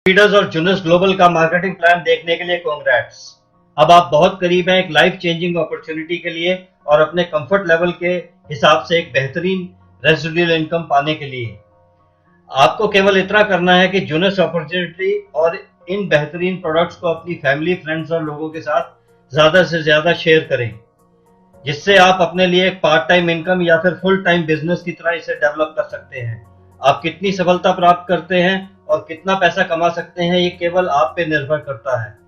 Leaders और Junas global का marketing plan देखने के लिए कांग्रेट्स। अब आप बहुत करीब हैं एक लाइफ चेंजिंग अपॉर्चुनिटी के लिए और अपने कंफर्ट लेवल के हिसाब से एक बेहतरीन रेजिडुअल इनकम पाने के लिए। आपको केवल इतना करना है कि जुनस अपॉर्चुनिटी और इन बेहतरीन प्रोडक्ट्स को अपनी फैमिली, फ्रेंड्स और लोगों के साथ ज्यादा से ज्यादा शेयर करें, जिससे आप अपने लिए एक पार्ट टाइम इनकम या फिर फुल टाइम बिजनेस की तरह इसे डेवलप कर सकते हैं। आप कितनी सफलता प्राप्त करते हैं और कितना पैसा कमा सकते हैं, ये केवल आप पे निर्भर करता है,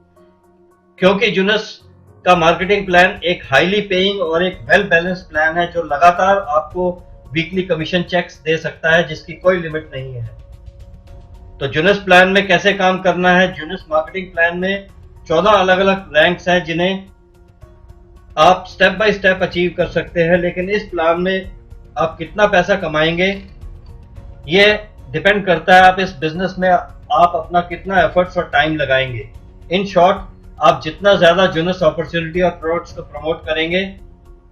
क्योंकि जुनस का मार्केटिंग प्लान एक हाईली पेइंग और एक वेल बैलेंस प्लान है जो लगातार आपको वीकली कमीशन चेक्स दे सकता है, जिसकी कोई लिमिट नहीं है। तो जुनस प्लान में कैसे काम करना है? जुनस मार्केटिंग प्लान में 14 अलग अलग रैंक्स हैं जिन्हें आप स्टेप बाय स्टेप अचीव कर सकते हैं, लेकिन इस प्लान में आप कितना पैसा कमाएंगे ये डिपेंड करता है आप इस बिजनेस में आप अपना कितना एफर्ट्स और टाइम लगाएंगे। इन शॉर्ट, आप जितना ज्यादा जुनस अपॉर्चुनिटी और प्रोडक्ट्स को प्रमोट करेंगे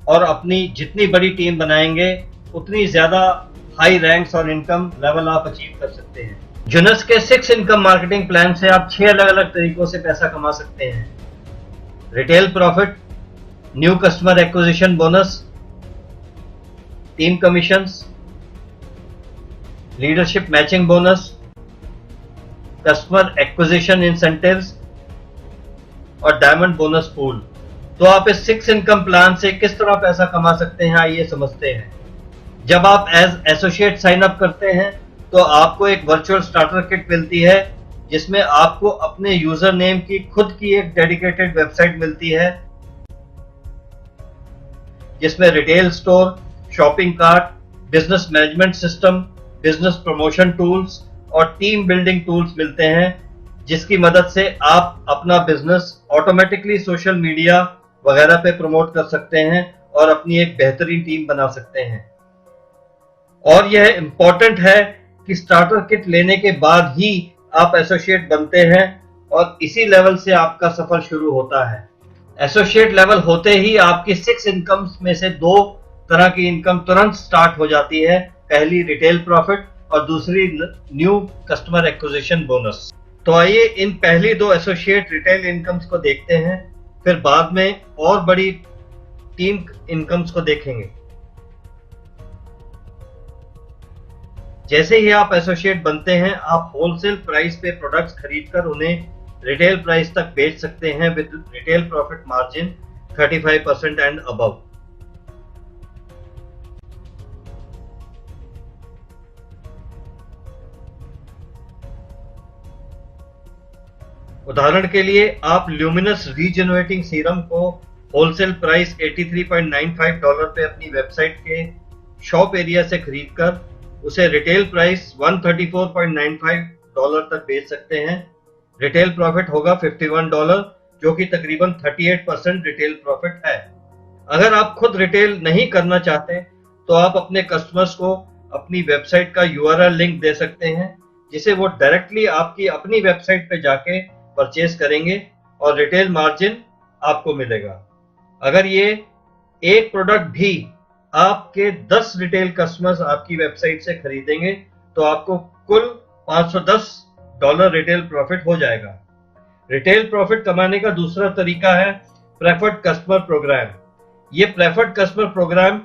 और अपनी जितनी बड़ी टीम बनाएंगे, उतनी ज्यादा हाई रैंक्स और इनकम लेवल आप अचीव कर सकते हैं। जुनस के 6 इनकम मार्केटिंग प्लान से आप 6 अलग अलग तरीकों से पैसा कमा सकते हैं। Retail profit, new customer acquisition bonus, team commissions, leadership matching bonus, customer acquisition incentives और डायमंड बोनस पूल। तो आप इस 6 इनकम प्लान से किस तरह पैसा कमा सकते हैं, आइए समझते हैं। जब आप एज एसोसिएट साइन अप करते हैं तो आपको एक वर्चुअल स्टार्टर किट मिलती है, जिसमें आपको अपने यूजर नेम की खुद की एक डेडिकेटेड वेबसाइट मिलती है, जिसमें retail store, shopping cart, business management system, business promotion tools और टीम बिल्डिंग टूल्स मिलते हैं, जिसकी मदद से आप अपना बिजनेस ऑटोमेटिकली सोशल मीडिया वगैरह पे प्रमोट कर सकते हैं और अपनी एक बेहतरीन टीम बना सकते हैं। और यह इंपॉर्टेंट है कि स्टार्टर किट लेने के बाद ही आप एसोसिएट बनते हैं और इसी लेवल से आपका सफर शुरू होता है। एसोसिएट लेवल होते ही आपकी 6 इनकम्स में से 2 तरह की इनकम तुरंत स्टार्ट हो जाती है। पहली रिटेल प्रॉफिट और दूसरी न्यू कस्टमर एक्विजिशन बोनस। तो आइए इन पहली 2 एसोसिएट रिटेल इनकम्स को देखते हैं, फिर बाद में और बड़ी टीम इनकम्स को देखेंगे। जैसे ही आप एसोसिएट बनते हैं, आप होलसेल प्राइस पे प्रोडक्ट्स खरीदकर उन्हें रिटेल प्राइस तक बेच सकते हैं with retail profit margin 35% and above. उदाहरण के लिए, आप ल्यूमिनस रीजनरेटिंग सीरम को होलसेल प्राइस $83.95 पे अपनी वेबसाइट के शॉप एरिया से खरीदकर उसे रिटेल प्राइस $134.95 तक बेच सकते हैं। रिटेल प्रॉफिट होगा $51, जो कि तकरीबन 38% रिटेल प्रॉफिट है। अगर आप खुद रिटेल नहीं करना चाहते तो आप अपने कस्टमर्स को अपनी वेबसाइट का URL लिंक दे सकते हैं, जिसे वो डायरेक्टली आपकी अपनी वेबसाइट पे जाके परचेज करेंगे और रिटेल मार्जिन आपको मिलेगा। अगर ये एक प्रोडक्ट भी आपके 10 रिटेल कस्टमर्स आपकी वेबसाइट से खरीदेंगे तो आपको कुल $510 रिटेल प्रॉफिट हो जाएगा। रिटेल प्रॉफिट कमाने का दूसरा तरीका है प्रेफर्ड कस्टमर प्रोग्राम। ये प्रेफर्ड कस्टमर प्रोग्राम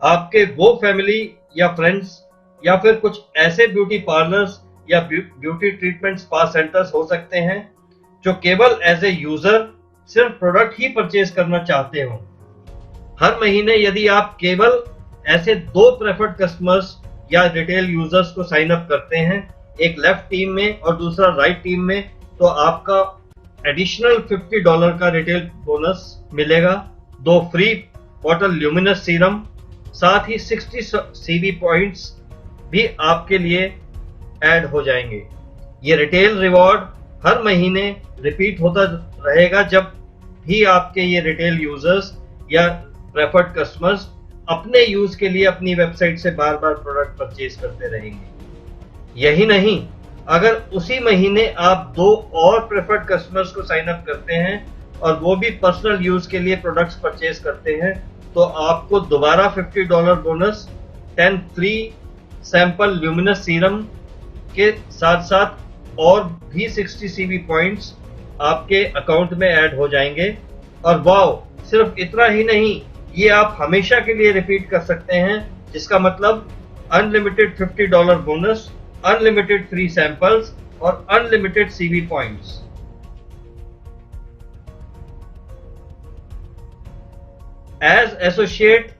आपके वो फैमिली या फ्रेंड्स या फिर कुछ ऐसे ब्यूटी पार्लर्स या ब्यूटी ट्रीटमेंट स्पा सेंटर्स हो सकते हैं जो केवल एज ए यूजर सिर्फ प्रोडक्ट ही परचेज करना चाहते हो। हर महीने यदि आप केवल ऐसे 2 प्रेफर्ड कस्टमर्स या रिटेल यूजर्स को साइन अप करते हैं, एक लेफ्ट टीम में और दूसरा राइट टीम में, तो आपका एडिशनल $50 का रिटेल बोनस मिलेगा, 2 फ्री बॉटल ल्यूमिनस सीरम, साथ ही 60 CB पॉइंट्स भी आपके लिए ऐड हो जाएंगे। ये रिटेल रिवॉर्ड हर महीने रिपीट होता रहेगा जब भी आपके ये रिटेल यूजर्स या प्रेफर्ड कस्टमर्स अपने यूज के लिए अपनी वेबसाइट से बार बार प्रोडक्ट परचेज करते रहेंगे। यही नहीं, अगर उसी महीने आप 2 और प्रेफर्ड कस्टमर्स को साइन अप करते हैं और वो भी पर्सनल यूज के लिए प्रोडक्ट्स परचेज करते हैं, तो आपको दोबारा $50 bonus, 10 free sample luminous serum के साथ साथ और भी 60 सीवी पॉइंट्स आपके अकाउंट में ऐड हो जाएंगे। और वाओ, सिर्फ इतना ही नहीं, ये आप हमेशा के लिए रिपीट कर सकते हैं, जिसका मतलब unlimited $50 bonus, unlimited free samples और unlimited CV points. As associate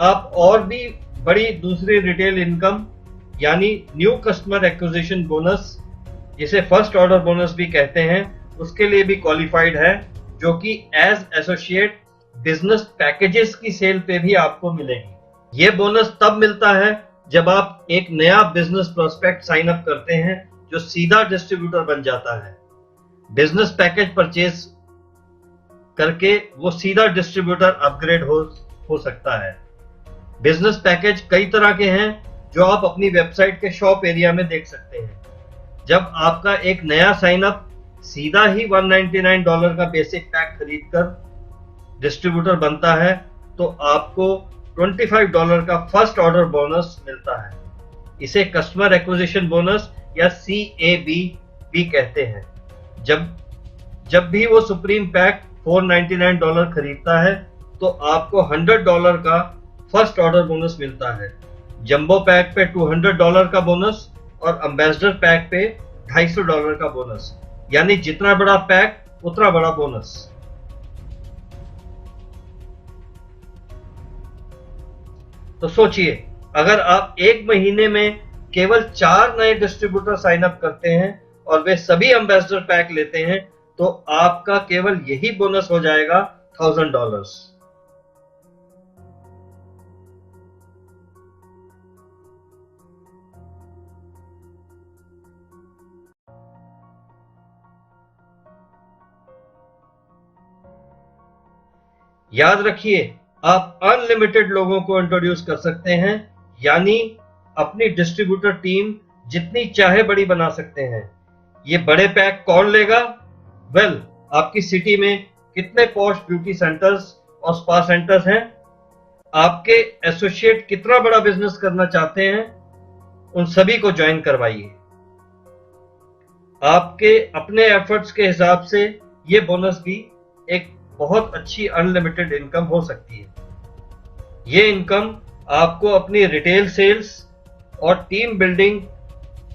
आप और भी बड़ी दूसरी रिटेल इनकम यानी न्यू कस्टमर एक्विजिशन बोनस, जिसे फर्स्ट ऑर्डर बोनस भी कहते हैं, उसके लिए भी क्वालिफाइड है, जो कि एज एसोसिएट बिजनेस पैकेजेस की सेल पे भी आपको मिलेगी। ये बोनस तब मिलता है जब आप एक नया बिजनेस प्रोस्पेक्ट साइन अप करते हैं जो सीधा डिस्ट्रीब्यूटर बन जाता है। बिजनेस पैकेज परचेज करके वो सीधा डिस्ट्रीब्यूटर अपग्रेड हो सकता है। बिजनेस पैकेज कई तरह के हैं जो आप अपनी वेबसाइट के शॉप एरिया में देख सकते हैं। जब आपका एक नया साइन अप सीधा ही $199 का बेसिक पैक खरीदकर डिस्ट्रीब्यूटर बनता है, तो आपको $25 का फर्स्ट ऑर्डर बोनस मिलता है। इसे कस्टमर एक्विजिशन बोनस या CAB भी कहते हैं। जब भी वो सुप्रीम पैक $499 खरीदता है, तो आपको $100 का फर्स्ट ऑर्डर बोनस मिलता है। जंबो पैक पे $200 का बोनस और एम्बेसडर पैक पे $250 का बोनस, यानी जितना बड़ा पैक उतना बड़ा बोनस। तो सोचिए, अगर आप एक महीने में केवल 4 नए डिस्ट्रीब्यूटर साइन अप करते हैं और वे सभी एम्बेसडर पैक लेते हैं, तो आपका केवल यही बोनस हो जाएगा $1000। याद रखिए, आप अनलिमिटेड लोगों को इंट्रोड्यूस कर सकते हैं, यानी अपनी डिस्ट्रीब्यूटर टीम जितनी चाहे बड़ी बना सकते हैं। ये बड़े पैक कौन लेगा? वेल, आपकी सिटी में कितने पॉश ब्यूटी सेंटर्स और स्पा सेंटर्स हैं? आपके एसोसिएट कितना बड़ा बिजनेस करना चाहते हैं? उन सभी को ज्वाइन करवाइए। आपके अपने एफर्ट्स के हिसाब से ये बोनस भी एक बहुत अच्छी अनलिमिटेड इनकम हो सकती है। ये इनकम आपको अपनी रिटेल सेल्स और टीम बिल्डिंग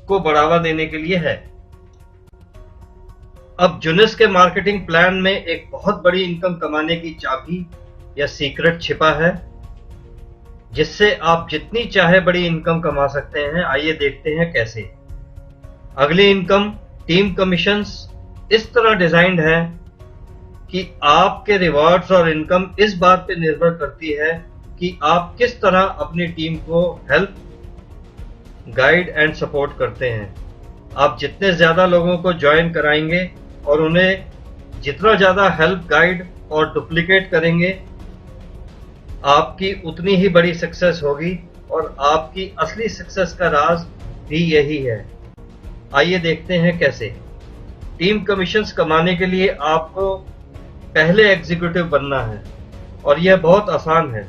को बढ़ावा देने के लिए है। अब जुनिस के मार्केटिंग प्लान में एक बहुत बड़ी इनकम कमाने की चाबी या सीक्रेट छिपा है, जिससे आप जितनी चाहे बड़ी इनकम कमा सकते हैं। आइए देखते हैं कैसे। अगली इनकम टीम कमीशंस इस तरह डिजाइन्ड है कि आपके रिवॉर्ड्स और इनकम इस बात पे निर्भर करती है कि आप किस तरह अपनी टीम को हेल्प, गाइड एंड सपोर्ट करते हैं। आप जितने ज्यादा लोगों को ज्वाइन कराएंगे और उन्हें जितना ज्यादा हेल्प, गाइड और डुप्लीकेट करेंगे, आपकी उतनी ही बड़ी सक्सेस होगी। और आपकी असली सक्सेस का राज भी यही है। आइए देखते हैं कैसे। टीम कमीशंस कमाने के लिए आपको पहले एग्जीक्यूटिव बनना है और यह बहुत आसान है।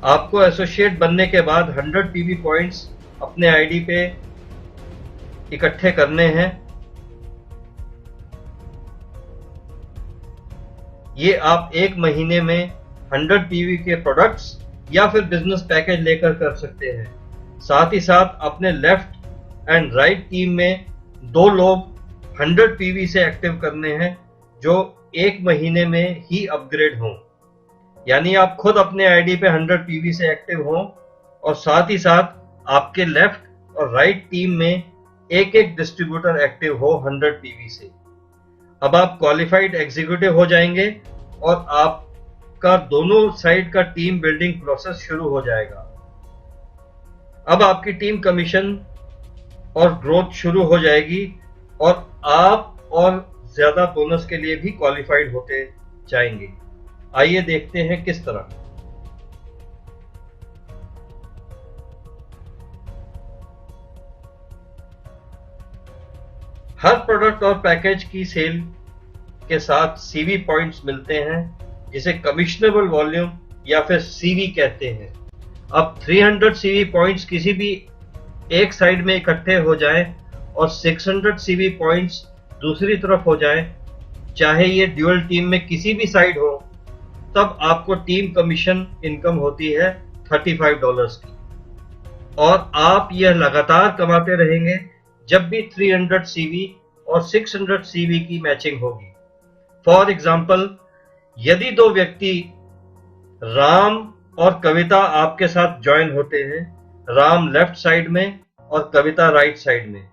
आपको एसोसिएट बनने के बाद 100 PV पॉइंट्स अपने आईडी पे इकट्ठे करने हैं। ये आप एक महीने में 100 PV के प्रोडक्ट्स या फिर बिजनेस पैकेज लेकर कर सकते हैं। साथ ही साथ अपने लेफ्ट एंड राइट टीम में 2 लोग 100 PV से एक्टिव करने हैं, जो एक महीने में ही अपग्रेड हों। यानी आप खुद अपने आईडी पे 100 PV से एक्टिव हों और साथ ही साथ आपके लेफ्ट और राइट टीम में एक एक डिस्ट्रीब्यूटर एक्टिव हो 100 PV से। अब आप क्वालिफाइड एग्जीक्यूटिव हो जाएंगे और आपका दोनों साइड का टीम बिल्डिंग प्रोसेस शुरू हो जाएगा। अब आपकी टीम कमीशन और ग्रोथ शुरू हो जाएगी और आप और ज्यादा बोनस के लिए भी क्वालिफाइड होते जाएंगे। आइए देखते हैं किस तरह। हर प्रोडक्ट और पैकेज की सेल के साथ सीवी पॉइंट्स मिलते हैं, जिसे कमिशनेबल वॉल्यूम या फिर सीवी कहते हैं। अब 300 सीवी पॉइंट्स किसी भी एक साइड में इकट्ठे हो जाएं और 600 सीवी पॉइंट्स दूसरी तरफ हो जाए, चाहे ये ड्यूअल टीम में किसी भी साइड हो, तब आपको टीम कमीशन इनकम होती है $35 की, और आप यह लगातार कमाते रहेंगे जब भी 300 सीवी और 600 सीवी की मैचिंग होगी। फॉर एग्जाम्पल, यदि दो व्यक्ति राम और कविता आपके साथ ज्वाइन होते हैं, राम लेफ्ट साइड में और कविता राइट साइड में।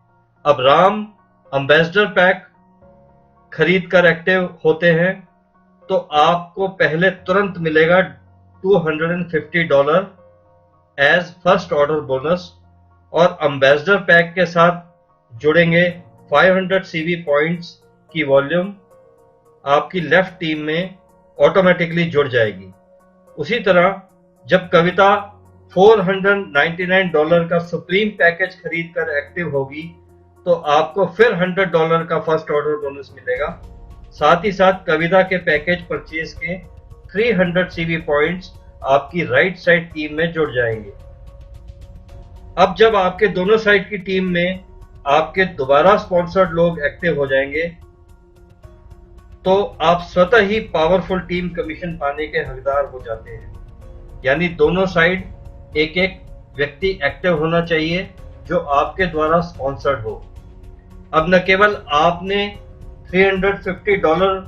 अब राम एम्बेसडर पैक खरीद कर एक्टिव होते हैं तो आपको पहले तुरंत मिलेगा $250 एज फर्स्ट ऑर्डर बोनस, और एम्बेसडर पैक के साथ जुड़ेंगे 500 सीवी पॉइंट्स की वॉल्यूम आपकी लेफ्ट टीम में ऑटोमेटिकली जुड़ जाएगी। उसी तरह जब कविता $499 का सुप्रीम पैकेज खरीद कर एक्टिव होगी तो आपको फिर $100 का फर्स्ट ऑर्डर बोनस मिलेगा। साथ ही साथ कविता के पैकेज परचेज के 300 सीवी पॉइंट्स आपकी राइट साइड टीम में जुड़ जाएंगे। अब जब आपके दोनों साइड की टीम में आपके दोबारा स्पॉन्सर्ड लोग एक्टिव हो जाएंगे तो आप स्वतः ही पावरफुल टीम कमीशन पाने के हकदार हो जाते हैं। यानी दोनों साइड एक एक व्यक्ति एक्टिव होना चाहिए जो आपके द्वारा स्पॉन्सर्ड हो। अब न केवल आपने $350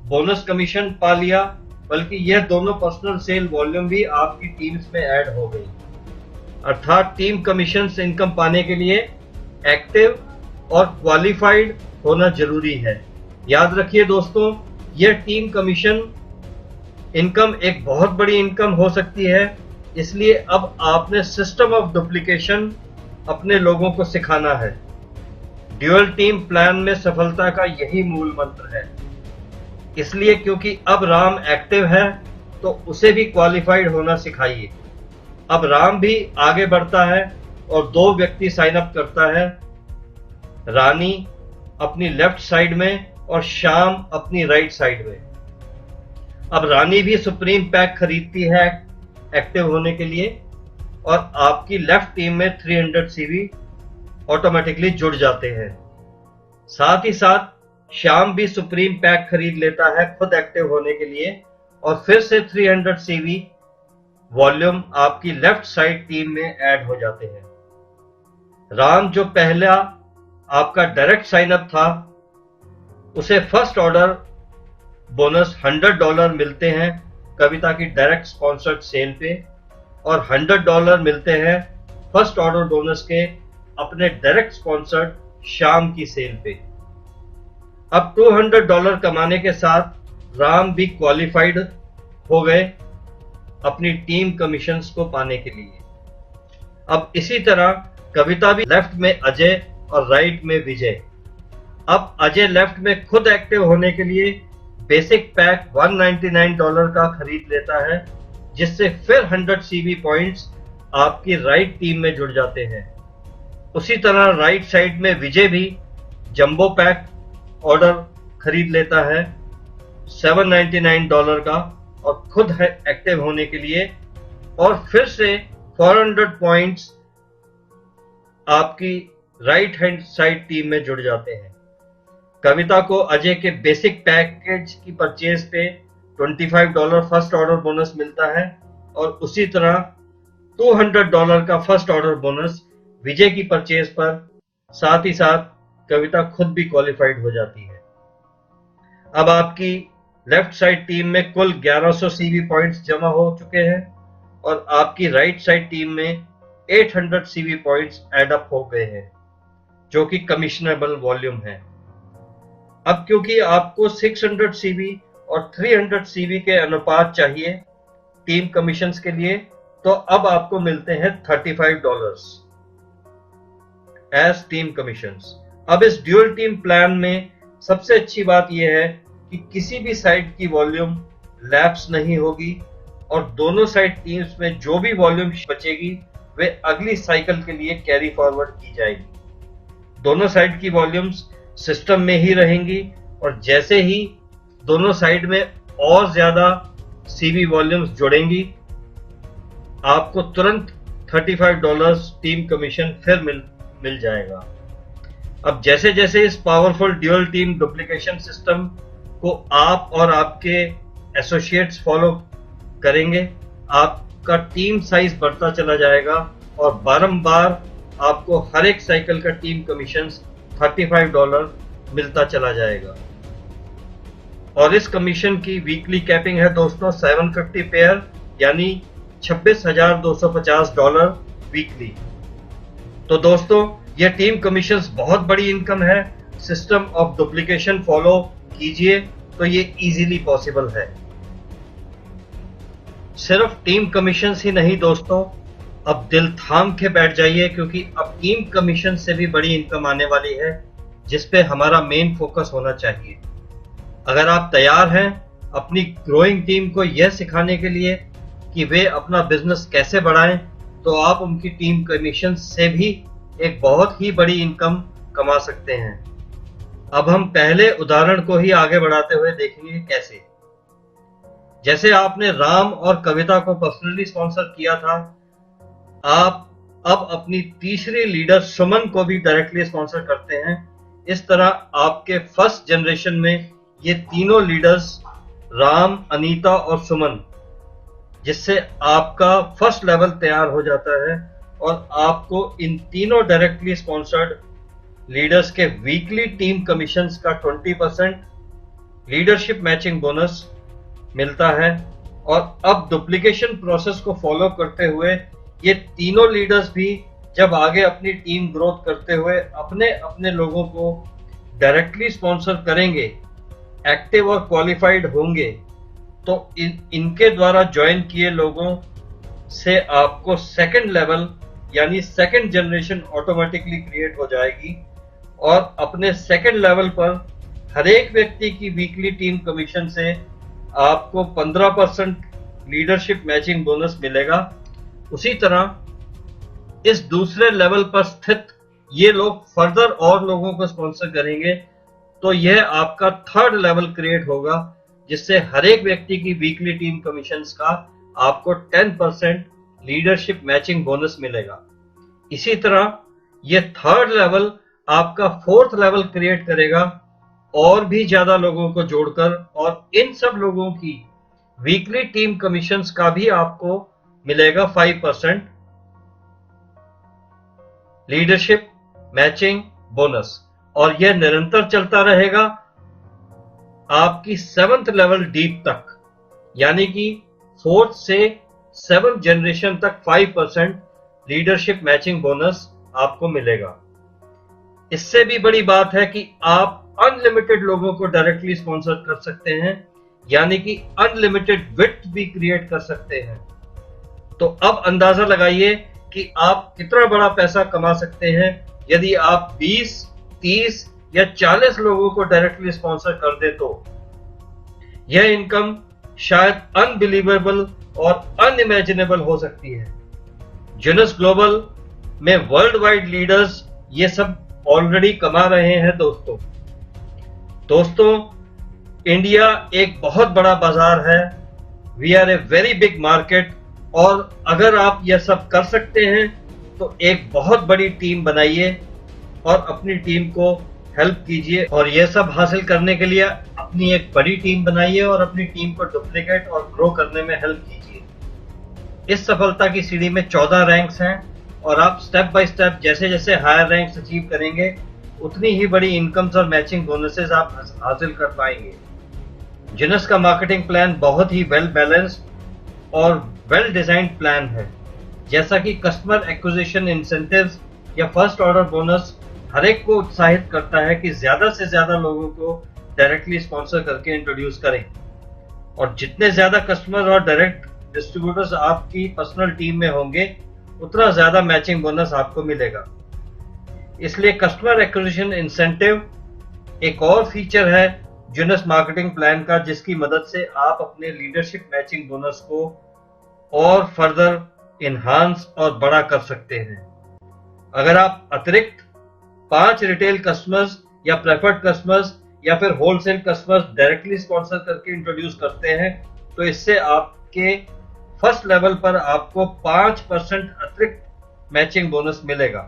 बोनस कमीशन पा लिया, बल्कि यह दोनों पर्सनल सेल वॉल्यूम भी आपकी टीम्स में ऐड हो गई। अर्थात टीम कमीशन इनकम पाने के लिए एक्टिव और क्वालिफाइड होना जरूरी है। याद रखिए दोस्तों, यह टीम कमीशन इनकम एक बहुत बड़ी इनकम हो सकती है, इसलिए अब आपने सिस्टम ऑफ डुप्लीकेशन अपने लोगों को सिखाना है। ड्यूअल टीम प्लान में सफलता का यही मूल मंत्र है। इसलिए क्योंकि अब राम एक्टिव है तो उसे भी क्वालिफाइड होना सिखाइए। अब राम भी आगे बढ़ता है और दो व्यक्ति साइन अप करता है, रानी अपनी लेफ्ट साइड में और श्याम अपनी राइट साइड में। अब रानी भी सुप्रीम पैक खरीदती है एक्टिव होने के लिए और आपकी लेफ्ट टीम में 300 सीवी ऑटोमेटिकली जुड़ जाते हैं। साथ ही साथ श्याम भी सुप्रीम पैक खरीद लेता है खुद एक्टिव होने के लिए और फिर से 300 सीवी वॉल्यूम आपकी लेफ्ट साइड टीम में ऐड हो जाते हैं। राम जो पहला आपका डायरेक्ट साइन अप था उसे फर्स्ट ऑर्डर बोनस $100 मिलते हैं कविता की डायरेक्ट स्पॉन्सर्ड सेल पे, और $100 मिलते हैं फर्स्ट ऑर्डर बोनस के अपने डायरेक्ट स्पॉन्सर्ड श्याम की सेल पे। अब $200 कमाने के साथ राम भी क्वालिफाइड हो गए अपनी टीम कमीशंस को पाने के लिए। अब इसी तरह कविता भी लेफ्ट में अजय और राइट में विजय। अब अजय लेफ्ट में खुद एक्टिव होने के लिए बेसिक पैक $199 का खरीद लेता है, जिससे फिर 100 सीवी पॉइंट्स आपकी राइट टीम में जुड़ जाते हैं। उसी तरह राइट साइड में विजय भी जंबो पैक ऑर्डर खरीद लेता है $799 का और खुद है एक्टिव होने के लिए, और फिर से 400 पॉइंट्स आपकी राइट हैंड साइड टीम में जुड़ जाते हैं। कविता को अजय के बेसिक पैकेज की परचेज पे $25 फर्स्ट ऑर्डर बोनस मिलता है, और उसी तरह $200 का फर्स्ट ऑर्डर बोनस विजय की परचेज पर। साथ ही साथ कविता खुद भी क्वालिफाइड हो जाती है। अब आपकी लेफ्ट साइड टीम में कुल 1100 सीवी पॉइंट्स जमा हो चुके हैं और आपकी राइट साइड टीम में 800 सीवी पॉइंट्स एड अप हो गए हैं, जो कि कमिशनेबल वॉल्यूम है। अब क्योंकि आपको 600 सीवी और 300 सीवी के अनुपात चाहिए टीम कमीशंस के लिए, तो अब आपको मिलते हैं $35 एज टीम कमीशंस। अब इस ड्यूअल टीम प्लान में सबसे अच्छी बात यह है कि किसी भी साइड की वॉल्यूम लैप्स नहीं होगी और दोनों साइड टीम्स में जो भी वॉल्यूम बचेगी वे अगली साइकिल के लिए कैरी फॉरवर्ड की जाएगी। दोनों साइड की वॉल्यूम्स सिस्टम में ही रहेंगी और जैसे ही दोनों साइड में और ज्यादा सीवी वॉल्यूम्स जुड़ेंगी आपको तुरंत $35 टीम कमीशन फिर मिल जाएगा। अब जैसे जैसे इस powerful dual team duplication system को आप और आपके एसोसिएट्स फॉलो करेंगे, आपका टीम साइज बढ़ता चला जाएगा और बारंबार आपको हर एक साइकिल का टीम कमीशन $35 मिलता चला जाएगा। और इस कमीशन की वीकली कैपिंग है दोस्तों 750 पेयर, यानी $26,250 वीकली। तो दोस्तों ये टीम कमीशंस बहुत बड़ी इनकम है। सिस्टम ऑफ डुप्लीकेशन फॉलो कीजिए तो ये इजीली पॉसिबल है। सिर्फ टीम कमीशंस ही नहीं दोस्तों, अब दिल थाम के बैठ जाइए, क्योंकि अब टीम कमीशन से भी बड़ी इनकम आने वाली है, जिसपे हमारा मेन फोकस होना चाहिए। अगर आप तैयार हैं अपनी ग्रोइंग टीम को यह सिखाने के लिए कि वे अपना बिजनेस कैसे बढ़ाएं, तो आप उनकी टीम कमीशन से भी एक बहुत ही बड़ी इनकम कमा सकते हैं। अब हम पहले उदाहरण को ही आगे बढ़ाते हुए देखेंगे कैसे। जैसे आपने राम और कविता को पर्सनली स्पॉन्सर किया था, आप अब अपनी तीसरी लीडर सुमन को भी डायरेक्टली स्पॉन्सर करते हैं। इस तरह आपके फर्स्ट जनरेशन में ये तीनों लीडर्स राम, अनीता और सुमन, जिससे आपका फर्स्ट लेवल तैयार हो जाता है और आपको इन तीनों डायरेक्टली स्पॉन्सर्ड लीडर्स के वीकली टीम कमीशंस का 20% लीडरशिप मैचिंग बोनस मिलता है। और अब डुप्लीकेशन प्रोसेस को फॉलो करते हुए ये तीनों लीडर्स भी जब आगे अपनी टीम ग्रोथ करते हुए अपने अपने लोगों को डायरेक्टली स्पॉन्सर करेंगे, एक्टिव और क्वालिफाइड होंगे, तो इनके द्वारा ज्वाइन किए लोगों से आपको सेकंड लेवल यानी सेकंड जनरेशन ऑटोमेटिकली क्रिएट हो जाएगी। और अपने सेकंड लेवल पर हर एक व्यक्ति की वीकली टीम कमीशन से आपको 15% लीडरशिप मैचिंग बोनस मिलेगा। उसी तरह इस दूसरे लेवल पर स्थित ये लोग फर्दर और लोगों को स्पॉन्सर करेंगे, तो यह आपका थर्ड लेवल क्रिएट होगा, जिससे हर एक व्यक्ति की वीकली टीम कमीशंस का आपको 10% लीडरशिप मैचिंग बोनस मिलेगा। इसी तरह ये थर्ड लेवल आपका फोर्थ लेवल क्रिएट करेगा, और भी ज्यादा लोगों को जोड़कर, और इन सब लोगों की वीकली टीम कमीशंस का भी आपको मिलेगा 5% लीडरशिप मैचिंग बोनस। और यह निरंतर चलता रहेगा आपकी 7th लेवल डीप तक, यानी कि 4th से 7th जनरेशन तक 5% लीडरशिप मैचिंग बोनस आपको मिलेगा। इससे भी बड़ी बात है कि आप अनलिमिटेड लोगों को डायरेक्टली स्पॉन्सर कर सकते हैं, यानी कि अनलिमिटेड विड्थ भी क्रिएट कर सकते हैं। तो अब अंदाजा लगाइए कि आप कितना बड़ा पैसा कमा सकते हैं यदि आप 20, 30 या 40 लोगों को डायरेक्टली स्पॉन्सर कर दे। तो यह इनकम शायद अनबिलीवेबल और अनइमेजिनेबल हो सकती है। जिनस ग्लोबल में वर्ल्ड वाइड लीडर्स ये सब ऑलरेडी कमा रहे हैं दोस्तों इंडिया एक बहुत बड़ा बाजार है। We are a very big market, और अगर आप यह सब कर सकते हैं तो एक बहुत बड़ी टीम बनाइए और अपनी टीम को हेल्प कीजिए, और यह सब हासिल करने के लिए अपनी एक बड़ी टीम बनाइए और अपनी टीम को डुप्लीकेट और ग्रो करने में हेल्प कीजिए। इस सफलता की सीढ़ी में 14 रैंक्स हैं, और आप स्टेप बाय स्टेप जैसे जैसे हायर रैंक्स अचीव करेंगे उतनी ही बड़ी इनकम्स और मैचिंग बोनसेस आप हासिल कर पाएंगे। जिनस का मार्केटिंग प्लान बहुत ही वेल बैलेंस्ड और वेल डिजाइंड प्लान है। जैसा कि कस्टमर एक्विजिशन इंसेंटिव्स या फर्स्ट ऑर्डर बोनस हर एक को उत्साहित करता है कि ज्यादा से ज्यादा लोगों को डायरेक्टली स्पॉन्सर करके इंट्रोड्यूस करें, और जितने ज्यादा कस्टमर और डायरेक्ट डिस्ट्रीब्यूटर्स आपकी पर्सनल टीम में होंगे उतना ज्यादा मैचिंग बोनस आपको मिलेगा। इसलिए कस्टमर एक्विजिशन इंसेंटिव एक और फीचर है जिनस मार्केटिंग प्लान का, जिसकी मदद से आप अपने लीडरशिप मैचिंग बोनस को और फर्दर इनहांस और बड़ा कर सकते हैं। अगर आप अतिरिक्त 5 रिटेल कस्टमर्स या प्रेफर्ड कस्टमर्स या फिर होलसेल कस्टमर्स डायरेक्टली स्पॉन्सर करके इंट्रोड्यूस करते हैं, तो इससे आपके फर्स्ट लेवल पर आपको 5% अतिरिक्त मैचिंग बोनस मिलेगा।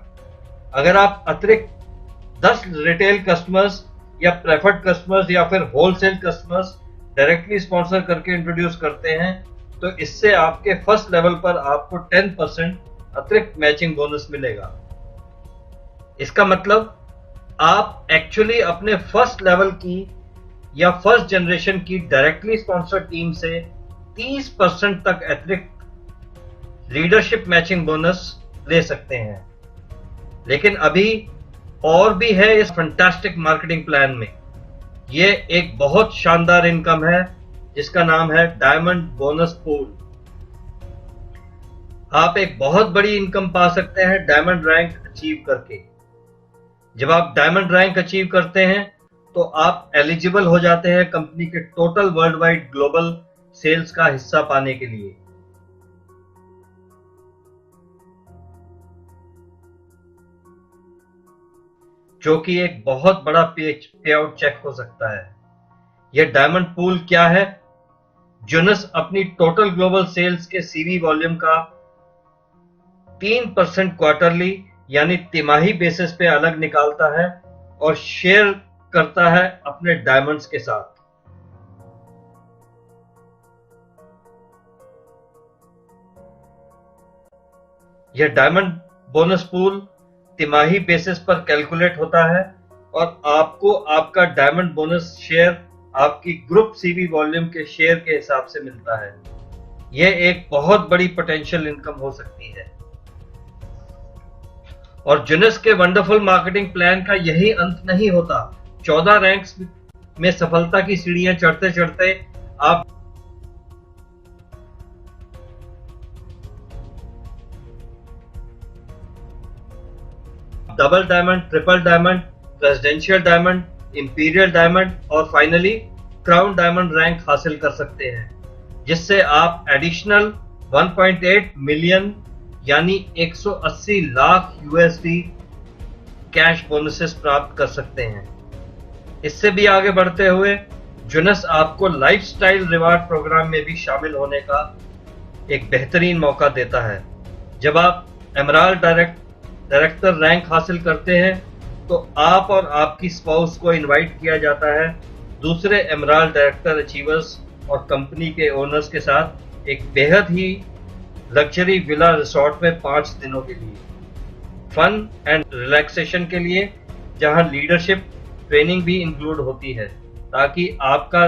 अगर आप अतिरिक्त 10 रिटेल कस्टमर्स या प्रेफर्ड कस्टमर्स या फिर होलसेल कस्टमर्स डायरेक्टली स्पॉन्सर करके इंट्रोड्यूस करते हैं, तो इससे आपके फर्स्ट लेवल पर आपको 10% अतिरिक्त मैचिंग बोनस मिलेगा। इसका मतलब आप एक्चुअली अपने फर्स्ट लेवल की या फर्स्ट जनरेशन की डायरेक्टली स्पॉन्सर्ड टीम से 30% तक अतिरिक्त लीडरशिप मैचिंग बोनस ले सकते हैं। लेकिन अभी और भी है इस फैंटास्टिक मार्केटिंग प्लान में। ये एक बहुत शानदार इनकम है जिसका नाम है डायमंड बोनस पूल। आप एक बहुत बड़ी इनकम पा सकते हैं डायमंड रैंक अचीव करके। जब आप डायमंड रैंक अचीव करते हैं तो आप एलिजिबल हो जाते हैं कंपनी के total world wide global sales का हिस्सा पाने के लिए। जो कि एक बहुत बड़ा पे आउट चेक हो सकता है। यह डायमंड पूल क्या है? जूनस अपनी टोटल ग्लोबल सेल्स के सीवी वॉल्यूम का 3% क्वार्टरली यानी तिमाही बेसिस पे अलग निकालता है और शेयर करता है अपने डायमंड्स के साथ। यह डायमंड बोनस पूल तिमाही बेसिस पर कैलकुलेट होता है और आपको आपका डायमंड बोनस शेयर आपकी ग्रुप सीवी वॉल्यूम के शेयर के हिसाब से मिलता है। यह एक बहुत बड़ी पोटेंशियल इनकम हो सकती है। और जूनस के वंडरफुल मार्केटिंग प्लान का यही अंत नहीं होता। 14 रैंक्स में सफलता की सीढ़ियां चढ़ते चढ़ते आप double diamond, triple diamond, presidential diamond, imperial diamond और फाइनली क्राउन डायमंड रैंक हासिल कर सकते हैं, जिससे आप एडिशनल 1.8 मिलियन यानी 180 लाख यूएसडी कैश बोनसेस प्राप्त कर सकते हैं। इससे भी आगे बढ़ते हुए जूनस आपको लाइफस्टाइल रिवार्ड प्रोग्राम में भी शामिल होने का एक बेहतरीन मौका देता है। जब आप एमराल्ड डायरेक्टर रैंक हासिल करते हैं तो आप और आपकी स्पाउस को इनवाइट किया जाता है दूसरे एमराल्ड डायरेक्टर अचीवर्स और कंपनी के ओनर्स के साथ एक बेहद ही लग्जरी विला रिसोर्ट में 5 दिनों के लिए फन एंड रिलैक्सेशन के लिए, जहां लीडरशिप ट्रेनिंग भी इंक्लूड होती है ताकि आपका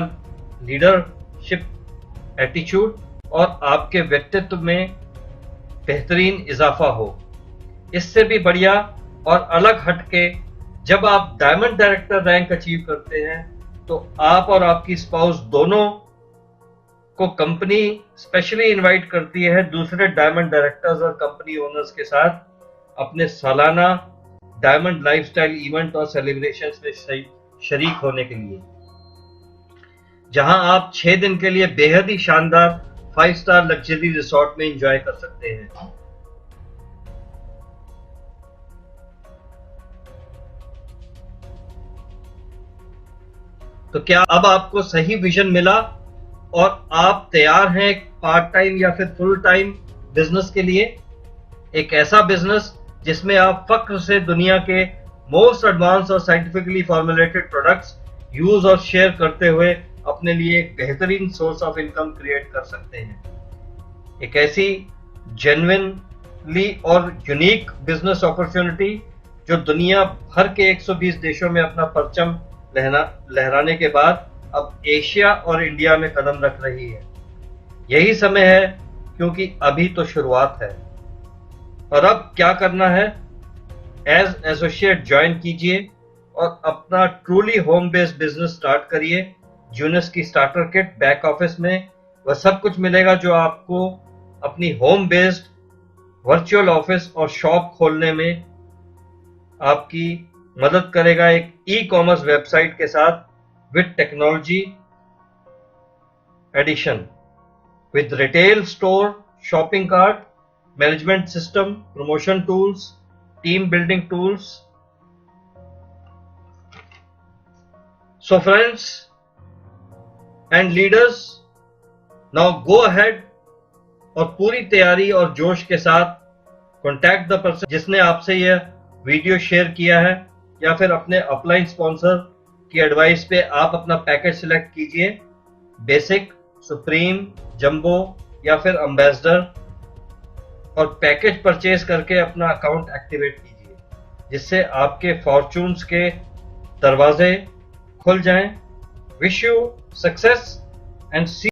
लीडरशिप एटीट्यूड और आपके व्यक्तित्व में बेहतरीन इजाफा हो। इससे भी बढ़िया और अलग हटके जब आप डायमंड डायरेक्टर रैंक अचीव करते हैं तो आप और आपकी स्पाउस दोनों को कंपनी स्पेशली इनवाइट करती है दूसरे डायमंड डायरेक्टर्स और कंपनी ओनर्स के साथ अपने सालाना डायमंड लाइफस्टाइल इवेंट और सेलिब्रेशंस में शरीक होने के लिए, जहां आप 6 दिन के लिए बेहद ही शानदार 5 स्टार लग्जरी रिसोर्ट में एंजॉय कर सकते हैं। तो क्या अब आपको सही विजन मिला और आप तैयार हैं पार्ट टाइम या फिर फुल टाइम बिजनेस के लिए? एक ऐसा बिजनेस जिसमें आप फक्र से दुनिया के मोस्ट एडवांस और साइंटिफिकली फॉर्मुलेटेड प्रोडक्ट्स यूज और शेयर करते हुए अपने लिए एक बेहतरीन सोर्स ऑफ इनकम क्रिएट कर सकते हैं। एक ऐसी जेन्युइनली और यूनिक बिजनेस अपॉर्चुनिटी जो दुनिया भर के 120 देशों में अपना परचम लहराने के बाद अब एशिया और इंडिया में कदम रख रही है। यही समय है क्योंकि अभी तो शुरुआत है। और अब क्या करना है? एज एसोसिएट ज्वाइन कीजिए और अपना truly home based business start करिए। जूनस की स्टार्टर किट बैक ऑफिस में वह सब कुछ मिलेगा जो आपको अपनी होम बेस्ड वर्चुअल ऑफिस और शॉप खोलने में आपकी मदद करेगा, एक ई कॉमर्स वेबसाइट के साथ with technology edition, with retail store, shopping cart, management system, promotion tools, team building tools. So friends and leaders, now go ahead और पूरी तैयारी और जोश के साथ कॉन्टैक्ट द पर्सन जिसने आपसे यह वीडियो शेयर किया है या फिर अपने अपलाइन स्पॉन्सर की एडवाइस पे आप अपना पैकेज सिलेक्ट कीजिए, बेसिक, सुप्रीम, जंबो या फिर एम्बेसडर, और पैकेज परचेज करके अपना अकाउंट एक्टिवेट कीजिए, जिससे आपके फॉर्चून्स के दरवाजे खुल जाएं। Wish you success and C